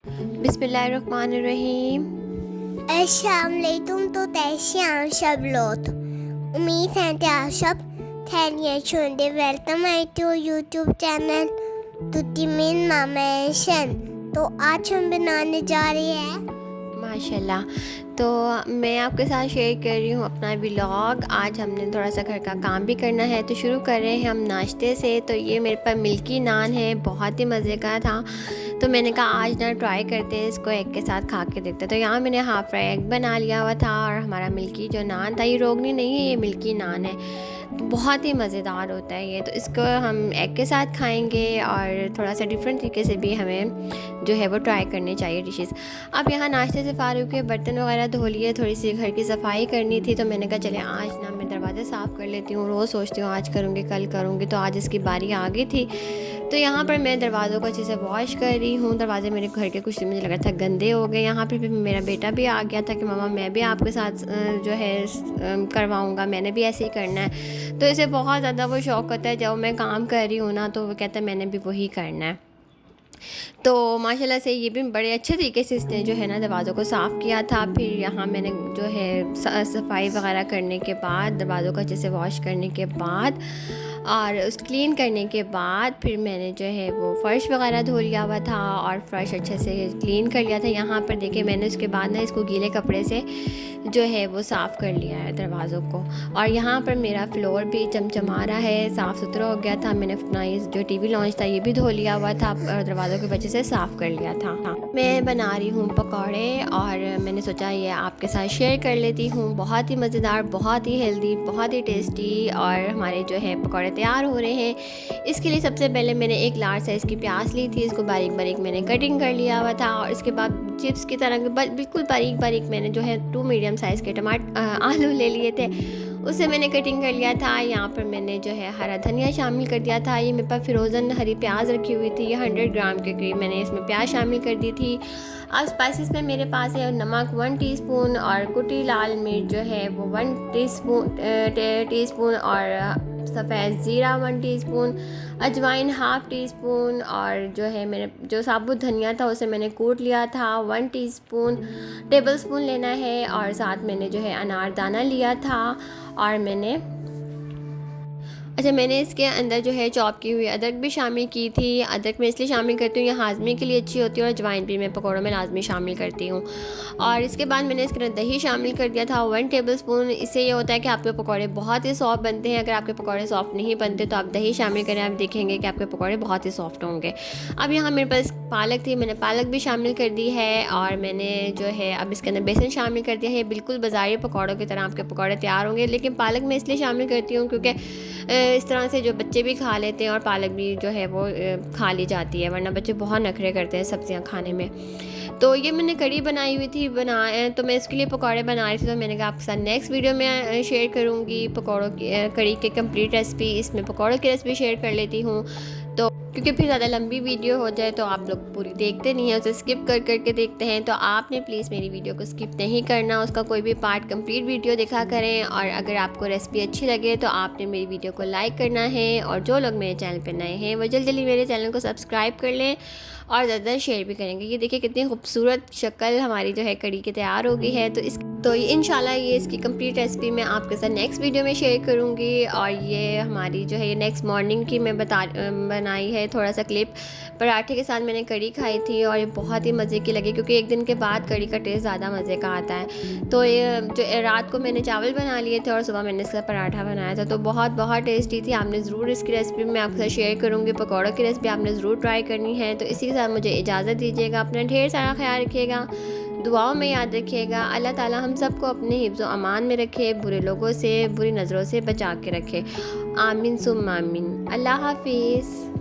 बिस्मिल्लाहिर्रहमानिर्रहीम। अस्सलाम वालेकुम। तो कैसे हैं सब लोग? उम्मीद है कि आप सब खैरियत से होंगे। वेलकम है टू यूट्यूब चैनल तुतिमिन मामेशन। तो आज हम बनाने जा रहे हैं माशाल्लाह। तो मैं आपके साथ शेयर कर रही हूँ अपना व्लॉग। आज हमने थोड़ा सा घर का काम भी करना है, तो शुरू कर रहे हैं हम नाश्ते से। तो ये मेरे पास मिल्की नान है, बहुत ही मज़े का था। तो मैंने कहा आज ना ट्राई करते हैं इसको एग के साथ खा के देखते। तो यहाँ मैंने हाफ़ फ्राई एग बना लिया हुआ था, और हमारा मिल्की जो नान था, ये रोगनी नहीं है, ये मिल्की नान है। तो बहुत ही मज़ेदार होता है ये। तो इसको हम एग के साथ खाएंगे, और थोड़ा सा डिफरेंट तरीके से भी हमें जो है वो ट्राई करनी चाहिए डिशेस। अब यहाँ नाश्ते से फ़ारूक के बर्तन वगैरह धो लिए, थोड़ी सी घर की सफाई करनी थी। तो मैंने कहा चले आज ना मैं दरवाज़ा साफ़ कर लेती हूँ। रोज़ सोचती हूँ आज करूँगी कल करूँगी, तो आज इसकी बारी आ गई थी। तो यहाँ पर मैं दरवाज़ों को अच्छे से वॉश कर रही हूँ। दरवाज़े मेरे घर के कुछ मुझे लगा था गंदे हो गए। यहाँ पर भी मेरा बेटा भी आ गया था कि मम्मा मैं भी आपके साथ जो है करवाऊँगा, मैंने भी ऐसे ही करना है। तो इसे बहुत ज़्यादा वो शौक़ होता है, जब मैं काम कर रही हूँ ना तो वो कहता है मैंने भी वही करना है। तो माशाल्लाह से ये भी बड़े अच्छे तरीके से इसने जो है ना दरवाज़ों को साफ़ किया था। फिर यहाँ मैंने जो है सफाई वगैरह करने के बाद, दरवाज़ों को अच्छे से वॉश करने के बाद और उस क्लीन करने के बाद फिर मैंने जो है वो फ़र्श वगैरह धो लिया हुआ था और फ़र्श अच्छे से क्लीन कर लिया था। यहाँ पर देखिए मैंने उसके बाद ना इसको गीले कपड़े से जो है वो साफ़ कर लिया है दरवाज़ों को। और यहाँ पर मेरा फ्लोर भी चमचमा रहा है, साफ़ सुथरा हो गया था। मैंने अपना ये जो टीवी लॉन्च था ये भी धो लिया हुआ था और दरवाज़ों की वजह से साफ़ कर लिया था। मैं बना रही हूँ पकौड़े, और मैंने सोचा ये आपके साथ शेयर कर लेती हूँ। बहुत ही मज़ेदार, बहुत ही हेल्दी, बहुत ही टेस्टी, और हमारे जो है पकौड़े तैयार हो रहे हैं। इसके लिए सबसे पहले मैंने एक लार्ज साइज़ की प्याज ली थी, इसको बारीक बारीक मैंने कटिंग कर लिया हुआ था। और इसके बाद चिप्स की तरह बिल्कुल बारीक बारीक मैंने जो है 2 मीडियम साइज़ के आलू ले लिए थे, उसे मैंने कटिंग कर लिया था। यहाँ पर मैंने जो है हरा धनिया शामिल कर दिया था। ये मेरे पास फ्रोज़न हरी प्याज रखी हुई थी, ये 100 ग्राम के करीब मैंने इसमें प्याज शामिल कर दी थी। अब स्पाइसेस में मेरे पास है नमक 1 टीस्पून, और कुटी लाल मिर्च जो है वो 1 टीस्पून, और सफ़ेद ज़ीरा 1 टीस्पून, अजवाइन हाफ़ टीस्पून, और जो है मैंने जो साबुत धनिया था उसे मैंने कूट लिया था 1 टेबल स्पून लेना है। और साथ मैंने जो है अनारदाना लिया था, और मैंने इसके अंदर जो है चॉप की हुई अदरक भी शामिल की थी। अदरक मैं इसलिए शामिल करती हूँ, ये हाज़मे के लिए अच्छी होती है, और अजवाइन भी मैं पकौड़ों में लाजमी शामिल करती हूँ। और इसके बाद मैंने इसके अंदर दही शामिल कर दिया था 1 टेबल स्पून। इससे ये होता है कि आपके पकौड़े बहुत ही सॉफ्ट बनते हैं। अगर आपके पकौड़े सॉफ्ट नहीं बनते तो आप दही शामिल करें, आप देखेंगे कि आपके पकौड़े बहुत ही सॉफ्ट होंगे। अब यहाँ मेरे पास पालक थी, मैंने पालक भी शामिल कर दी है, और मैंने जो है अब इसके अंदर बेसन शामिल कर दिया है। बिल्कुल बाज़ारी पकौड़ों की तरह आपके पकौड़े तैयार होंगे, लेकिन पालक मैं इसलिए शामिल करती हूँ क्योंकि इस तरह से जो बच्चे भी खा लेते हैं, और पालक भी जो है वो खा ली जाती है, वरना बच्चे बहुत नखरे करते हैं सब्जियां खाने में। तो ये मैंने कड़ी बनाई हुई थी, तो मैं इसके लिए पकौड़े बना रही थी। तो मैंने कहा आपके साथ नेक्स्ट वीडियो में शेयर करूँगी पकौड़ों की कड़ी की कंप्लीट रेसिपी। इसमें पकौड़ों की रेसिपी शेयर कर लेती हूँ, तो क्योंकि फिर ज़्यादा लंबी वीडियो हो जाए तो आप लोग पूरी देखते नहीं हैं, उसे स्किप कर करके देखते हैं। तो आपने प्लीज़ मेरी वीडियो को स्किप नहीं करना, उसका कोई भी पार्ट कंप्लीट वीडियो देखा करें। और अगर आपको रेसिपी अच्छी लगे तो आपने मेरी वीडियो को लाइक करना है, और जो लोग मेरे चैनल पर नए हैं वो जल्दी जल्दी मेरे चैनल को सब्सक्राइब कर लें, और ज़्यादा शेयर भी करेंगे। ये देखिए कितनी खूबसूरत शक्ल हमारी जो है कड़ी की तैयार हो गई है। तो इंशाल्लाह ये इसकी कंप्लीट रेसिपी मैं आपके साथ नेक्स्ट वीडियो में शेयर करूँगी। और ये हमारी जो है ये नेक्स्ट मॉर्निंग की मैं बनाई है थोड़ा सा क्लिप। पराठे के साथ मैंने कड़ी खाई थी, और ये बहुत ही मज़े की लगी, क्योंकि एक दिन के बाद कड़ी का टेस्ट ज़्यादा मज़े का आता है। तो ये जो रात को मैंने चावल बना लिए थे, और सुबह मैंने इसका पराठा बनाया था, तो बहुत बहुत टेस्टी थी। आपने ज़रूर इसकी रेसिपी मैं आपके साथ शेयर करूँगी। पकौड़ों की रेसिपी आपने ज़रूर ट्राई करनी है। तो इसी के साथ मुझे इजाज़त दीजिएगा। अपना ढेर सारा ख्याल रखिएगा, दुआओं में याद रखिएगा। अल्लाह ताला हम सबको अपने हिफ्ज़ व अमान में रखे, बुरे लोगों से, बुरी नज़रों से बचा के रखे। आमीन सुम्मा आमीन। अल्लाह हाफिज़।